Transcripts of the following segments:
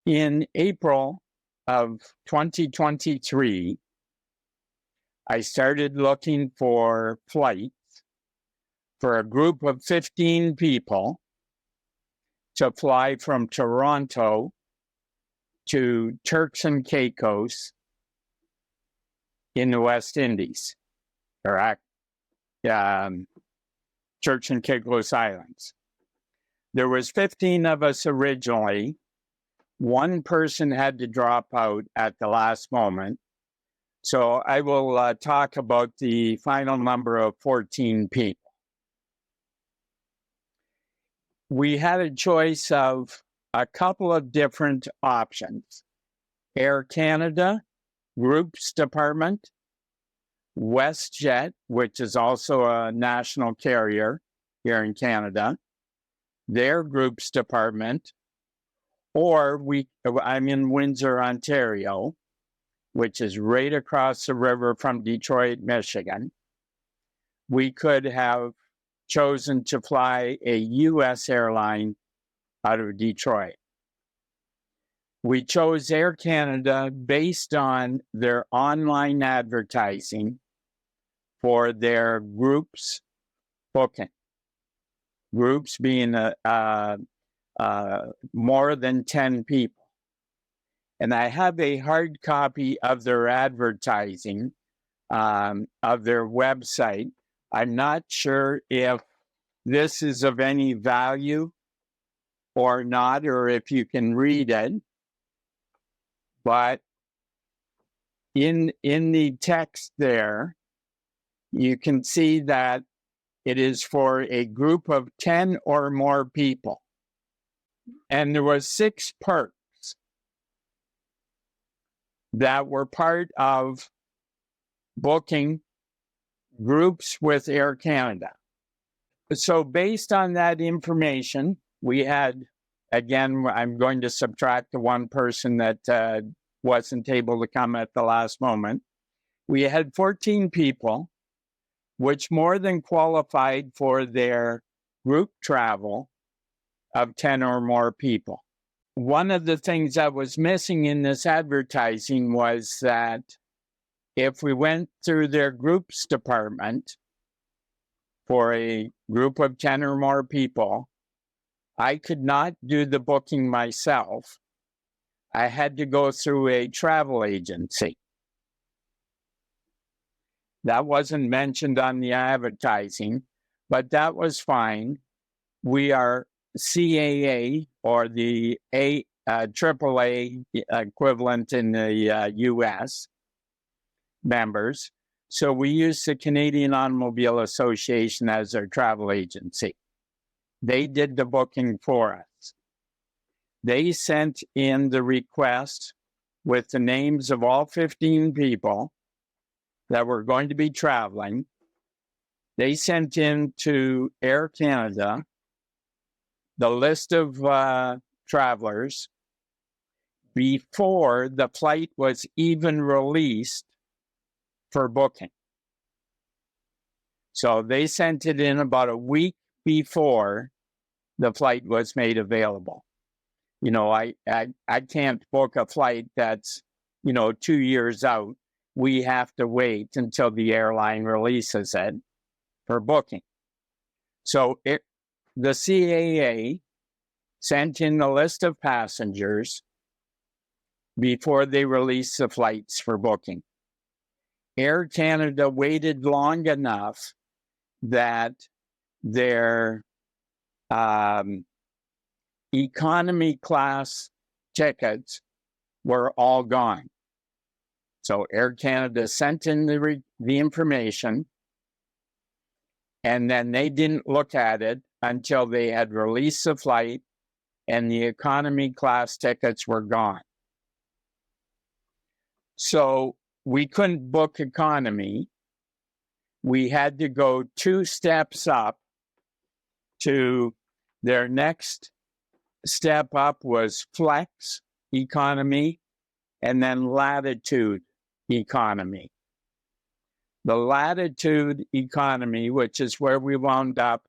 In April of 2023, I started looking for flights for a group of 15 people to fly from Toronto to Turks and Caicos in the West Indies, or Turks and Caicos Islands. There was 15 of us originally. One person had to drop out at the last moment. So I will talk about the final number of 14 people. We had a choice of a couple of different options. Air Canada, Groups Department, WestJet, which is also a national carrier here in Canada, their Groups Department, or I'm in Windsor, Ontario, which is right across the river from Detroit, Michigan. We could have chosen to fly a U.S. airline out of Detroit. We chose Air Canada based on their online advertising for their groups booking. Groups being more than 10 people. And I have a hard copy of their advertising, of their website. I'm not sure if this is of any value or not, or if you can read it. But in the text there, you can see that it is for a group of 10 or more people. And there were 6 perks that were part of booking groups with Air Canada. So based on that information, we had, again, I'm going to subtract the one person that wasn't able to come at the last moment. We had 14 people, which more than qualified for their group travel of 10 or more people. One of the things that was missing in this advertising was that if we went through their groups department for a group of 10 or more people, I could not do the booking myself. I had to go through a travel agency. That wasn't mentioned on the advertising, but that was fine. We are CAA, or the AAA equivalent in the U.S. members. So we use the Canadian Automobile Association as our travel agency. They did the booking for us. They sent in the request with the names of all 15 people that were going to be traveling. They sent in to Air Canada the list of travelers before the flight was even released for booking. So they sent it in about a week before the flight was made available. You know, I can't book a flight that's, 2 years out. We have to wait until the airline releases it for booking. So the CAA sent in the list of passengers before they released the flights for booking. Air Canada waited long enough that their economy class tickets were all gone. So Air Canada sent in the information, and then they didn't look at it until they had released the flight and the economy class tickets were gone. So we couldn't book economy. We had to go 2 steps up to their next step up was flex economy and then latitude economy. The latitude economy, which is where we wound up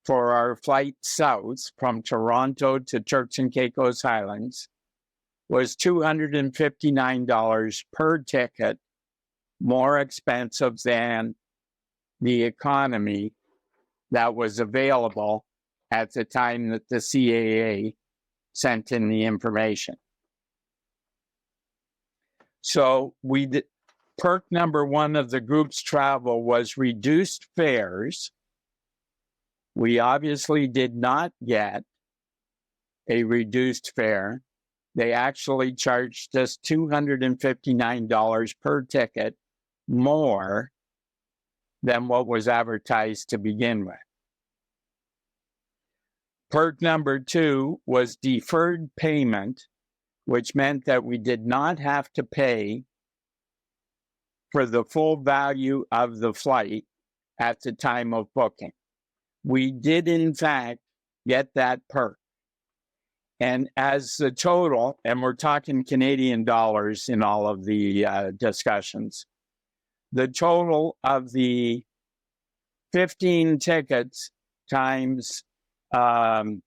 for our flight south from Toronto to Turks and Caicos Islands, was $259 per ticket, more expensive than the economy that was available at the time that the CAA sent in the information. So perk number one of the group's travel was reduced fares. We obviously did not get a reduced fare. They actually charged us $259 per ticket more than what was advertised to begin with. Perk number two was deferred payment, which meant that we did not have to pay for the full value of the flight at the time of booking. We did, in fact, get that perk. And as the total, and we're talking Canadian dollars in all of the discussions, the total of the 15 tickets times times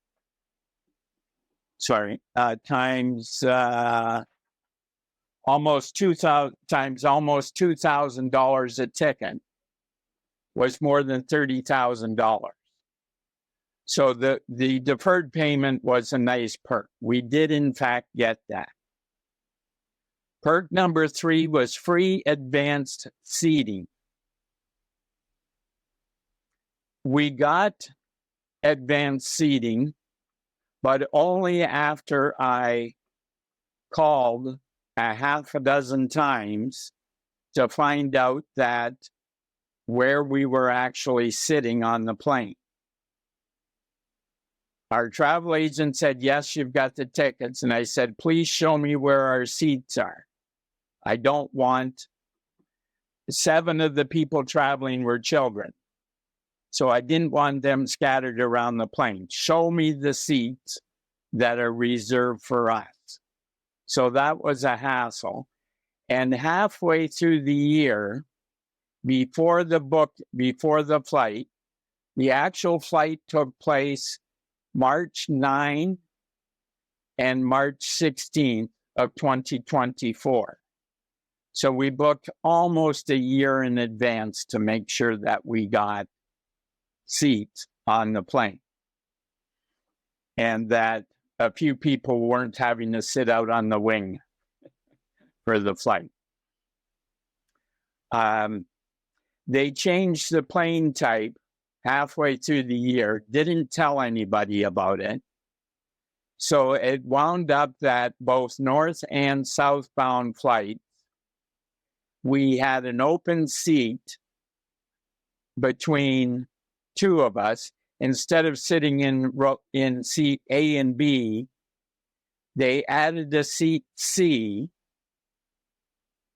almost $2,000 a ticket was more than $30,000. So the deferred payment was a nice perk. We did, in fact, get that. Perk number three was free advanced seating. We got advanced seating, but only after I called a half a dozen times to find out that where we were actually sitting on the plane. Our travel agent said, yes, you've got the tickets. And I said, please show me where our seats are. I don't want 7 of the people traveling were children. So I didn't want them scattered around the plane. Show me the seats that are reserved for us. So that was a hassle. And halfway through the year, before the flight, the actual flight took place March 9 and March 16th of 2024. So we booked almost a year in advance to make sure that we got seats on the plane and that a few people weren't having to sit out on the wing for the flight. They changed the plane type halfway through the year, didn't tell anybody about it. So it wound up that both north and southbound flights, we had an open seat between two of us. Instead of sitting in seat A and B, they added a seat C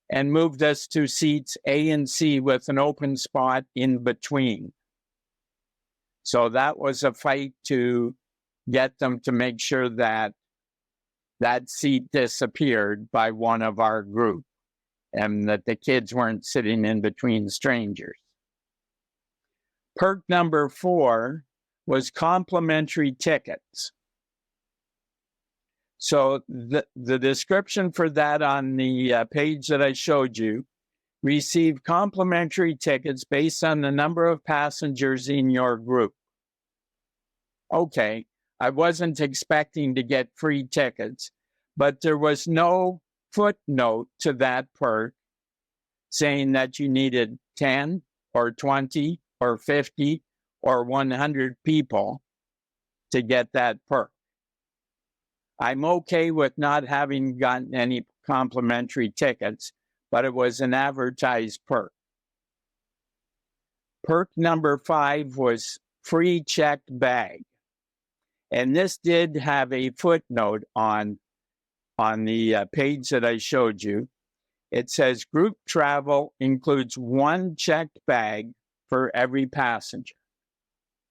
and moved us to seats A and C with an open spot in between. So that was a fight to get them to make sure that that seat disappeared by one of our group and that the kids weren't sitting in between strangers. Perk number 4 was complimentary tickets. So the description for that on the page that I showed you, receive complimentary tickets based on the number of passengers in your group. Okay, I wasn't expecting to get free tickets, but there was no footnote to that perk saying that you needed 10 or 20 or 50 or 100 people to get that perk. I'm okay with not having gotten any complimentary tickets, but it was an advertised perk. Perk number 5 was free checked bag. And this did have a footnote on the page that I showed you. It says group travel includes 1 checked bag for every passenger.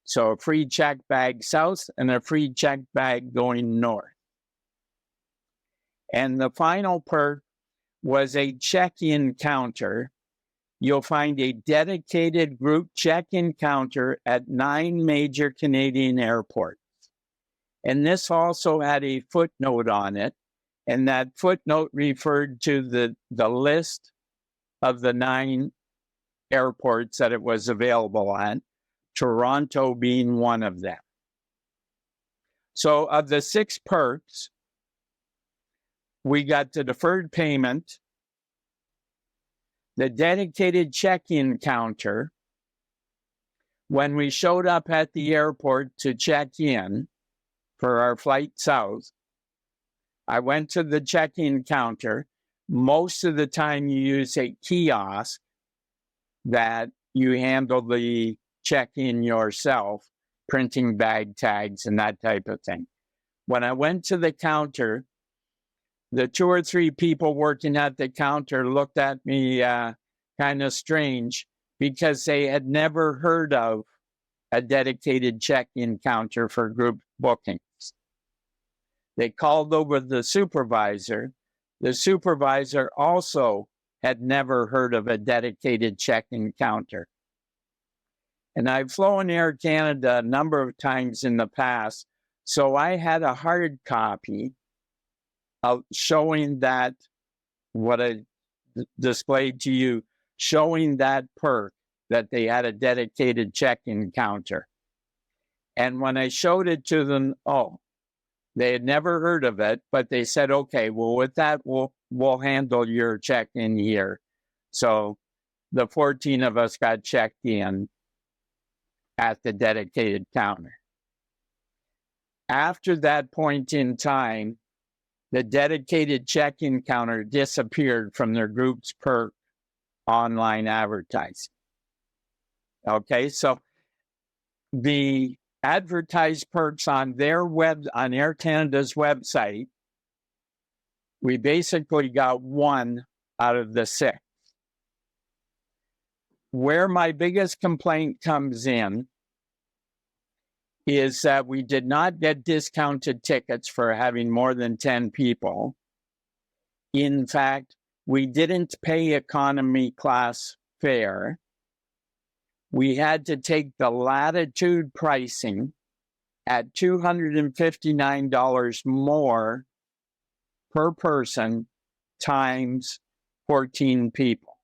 So a free checked bag south and a free checked bag going north. And the final perk was a check-in counter. You'll find a dedicated group check-in counter at 9 major Canadian airports. And this also had a footnote on it And that footnote referred to the list of the 9 airports that it was available at, Toronto being one of them. So of the 6 perks, we got the deferred payment, the dedicated check-in counter. When we showed up at the airport to check in for our flight south, I went to the check-in counter. Most of the time you use a kiosk that you handle the check-in yourself, printing bag tags and that type of thing. When I went to the counter, the 2 or 3 people working at the counter looked at me kind of strange because they had never heard of a dedicated check-in counter for group bookings. They called over the supervisor. The supervisor also had never heard of a dedicated check-in counter. And I've flown Air Canada a number of times in the past, so I had a hard copy of showing that, what I displayed to you, showing that perk, that they had a dedicated check-in counter. And when I showed it to them, they had never heard of it, but they said, okay, well, with that, we'll handle your check-in here. So the 14 of us got checked in at the dedicated counter. After that point in time, the dedicated check-in counter disappeared from their group's perk online advertising. Okay, so the advertised perks on on Air Canada's website, we basically got 1 out of the 6. Where my biggest complaint comes in is that we did not get discounted tickets for having more than 10 people. In fact, we didn't pay economy class fare. We had to take the Latitude pricing at $259 more per person times 14 people.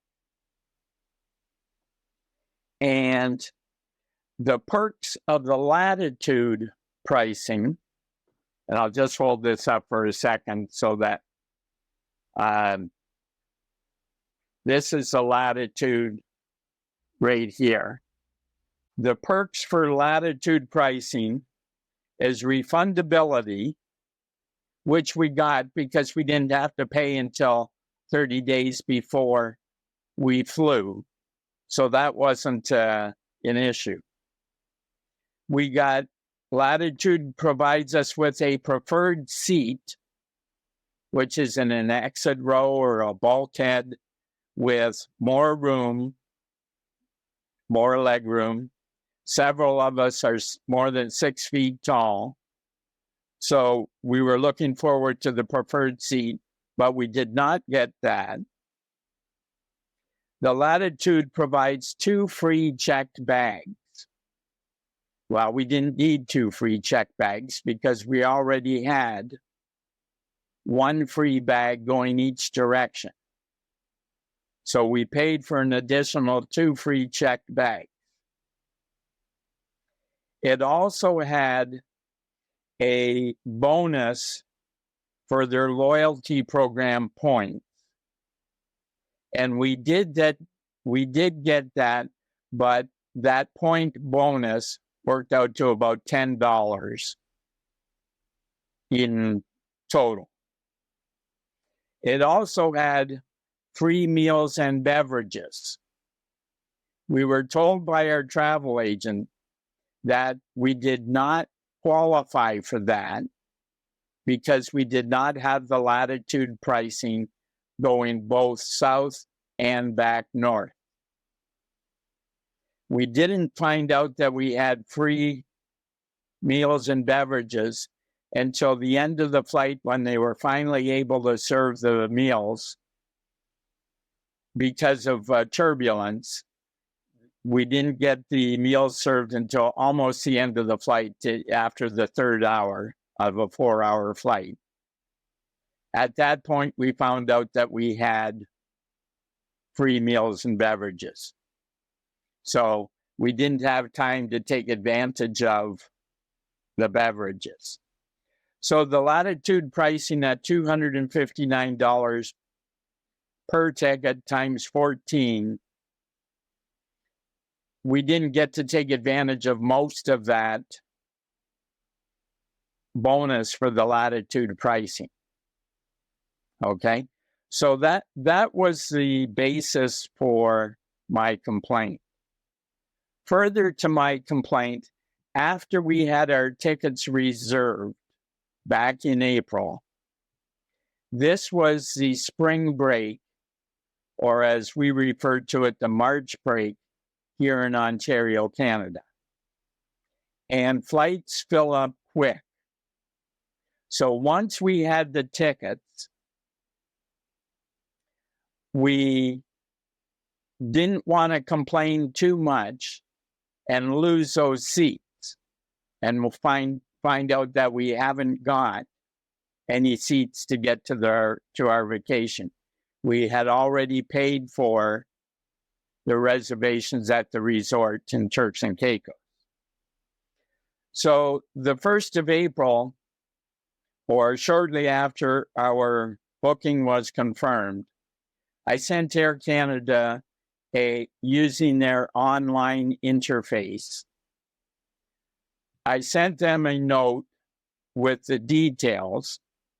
And the perks of the Latitude pricing, and I'll just hold this up for a second so that this is the Latitude right here. The perks for Latitude pricing is refundability, which we got because we didn't have to pay until 30 days before we flew. So that wasn't an issue. We got Latitude provides us with a preferred seat, which is in an exit row or a bulkhead with more room, more leg room. Several of us are more than 6 feet tall. So we were looking forward to the preferred seat, but we did not get that. The Latitude provides 2 free checked bags. Well, we didn't need 2 free checked bags because we already had 1 free bag going each direction. So we paid for an additional 2 free checked bags. It also had a bonus for their loyalty program points. And we did get that, but that point bonus worked out to about $10 in total. It also had free meals and beverages. We were told by our travel agent that we did not qualify for that because we did not have the Latitude pricing going both south and back north. We didn't find out that we had free meals and beverages until the end of the flight when they were finally able to serve the meals. Because of turbulence, we didn't get the meals served until almost the end of the flight, after the 3rd hour of a 4-hour flight. At that point, we found out that we had free meals and beverages. So we didn't have time to take advantage of the beverages. So the Latitude pricing at $259 per ticket times 14, we didn't get to take advantage of most of that bonus for the Latitude pricing. Okay, so that was the basis for my complaint. Further to my complaint, after we had our tickets reserved back in April, this was the spring break, or as we refer to it, the March break here in Ontario, Canada. And flights fill up quick. So once we had the tickets, we didn't want to complain too much and lose those seats. And we'll find out that we haven't got any seats to get to our vacation. We had already paid for the reservations at the resort in Turks and Caicos. So the 1st of April, or shortly after our booking was confirmed, I sent Air Canada using their online interface. I sent them a note with the details,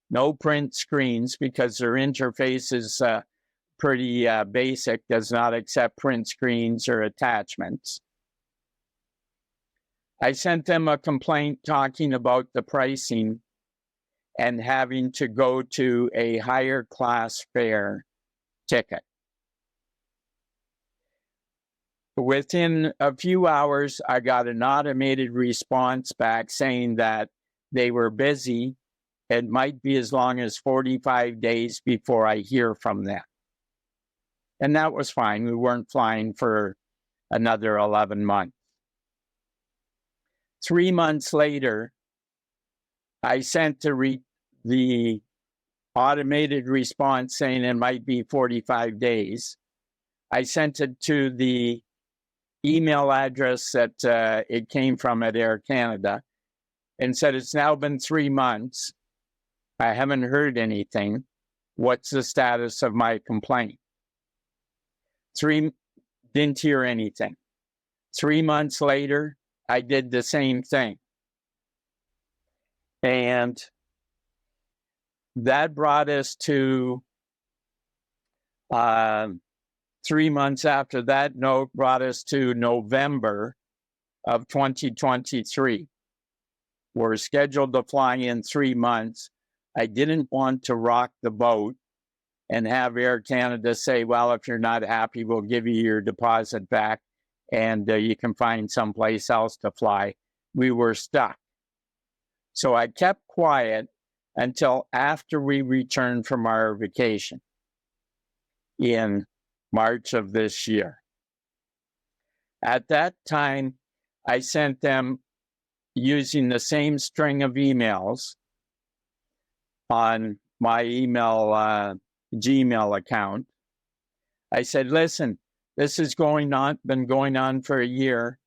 no print screens because their interface is pretty basic, does not accept print screens or attachments. I sent them a complaint talking about the pricing and having to go to a higher class fare ticket. Within a few hours, I got an automated response back saying that they were busy. It might be as long as 45 days before I hear from them. And that was fine. We weren't flying for another 11 months. 3 months later, I sent the automated response saying it might be 45 days. I sent it to the email address that it came from at Air Canada and said, it's now been 3 months. I haven't heard anything. What's the status of my complaint? Didn't hear anything. 3 months later, I did the same thing. And that brought us to 3 months after that note brought us to November of 2023. We're scheduled to fly in 3 months. I didn't want to rock the boat and have Air Canada say, well, if you're not happy, we'll give you your deposit back and you can find someplace else to fly. We were stuck. So I kept quiet until after we returned from our vacation in March of this year. At that time, I sent them using the same string of emails on my Gmail account. I said, listen, this has been going on for a year.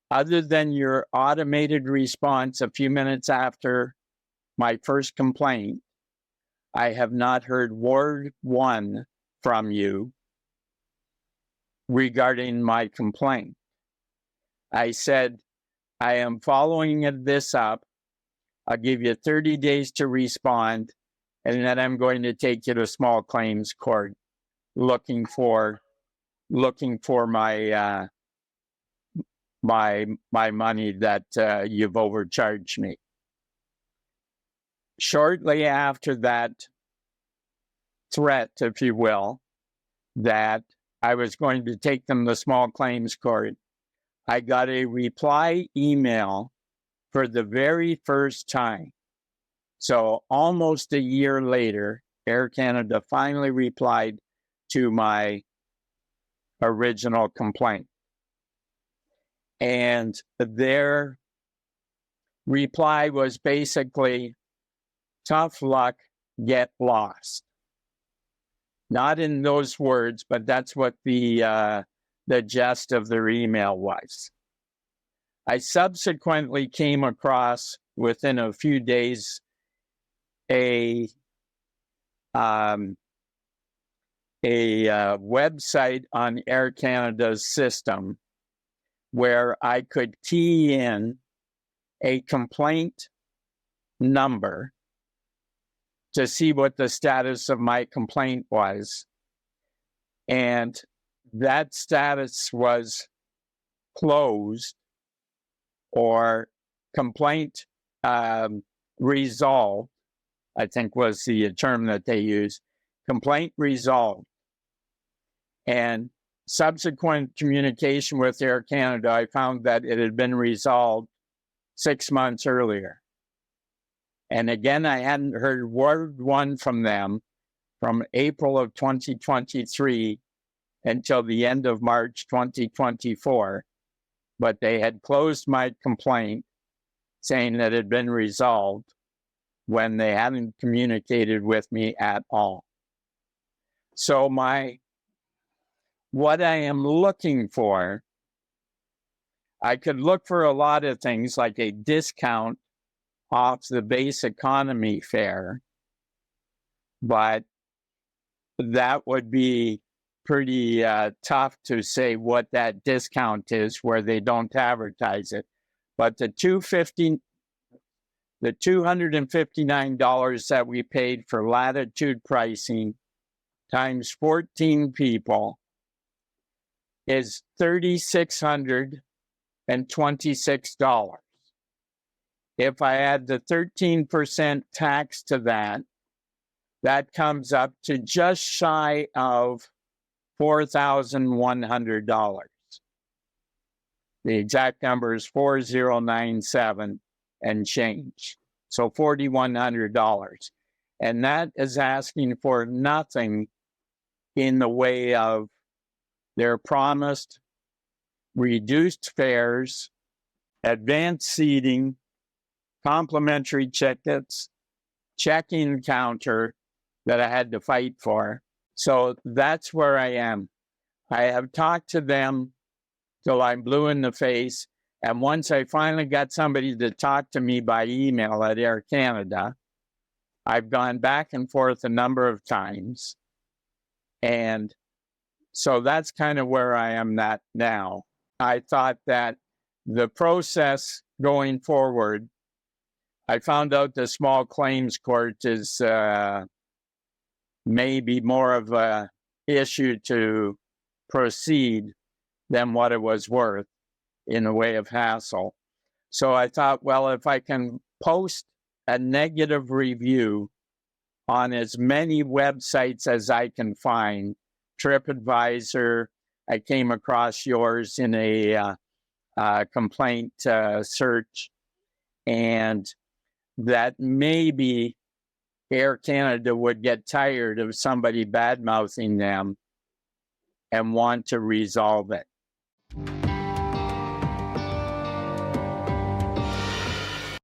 Other than your automated response a few minutes after my first complaint, I have not heard word one from you regarding my complaint. I said, I am following this up. I'll give you 30 days to respond, and then I'm going to take you to small claims court looking for my my money that you've overcharged me. Shortly after that threat, if you will, that I was going to take them to small claims court, I got a reply email for the very first time. So almost a year later, Air Canada finally replied to my original complaint. And their reply was basically, tough luck, get lost. Not in those words, but that's what the gist of their email was. I subsequently came across, within a few days, a website on Air Canada's system where I could key in a complaint number to see what the status of my complaint was. And that status was closed or complaint resolved, I think was the term that they used, complaint resolved. And subsequent communication with Air Canada, I found that it had been resolved 6 months earlier. And again, I hadn't heard word one from them from April of 2023 until the end of March 2024. But they had closed my complaint saying that it had been resolved when they hadn't communicated with me at all. So what I am looking for, I could look for a lot of things like a discount off the base economy fare, but that would be pretty tough to say what that discount is where they don't advertise it. But the $259 that we paid for latitude pricing times 14 people is $3,626. If I add the 13% tax to that, that comes up to just shy of $4,100. The exact number is 4097 and change. So $4,100. And that is asking for nothing in the way of their promised reduced fares, advanced seating, complimentary tickets, check-in counter that I had to fight for. So that's where I am. I have talked to them till I'm blue in the face. And once I finally got somebody to talk to me by email at Air Canada, I've gone back and forth a number of times. And so that's kind of where I am at now. I thought that the process going forward, I found out the small claims court is maybe more of a issue to proceed than what it was worth in the way of hassle. So I thought, well, if I can post a negative review on as many websites as I can find, TripAdvisor, I came across yours in a complaint search, and that maybe Air Canada would get tired of somebody bad-mouthing them and want to resolve it.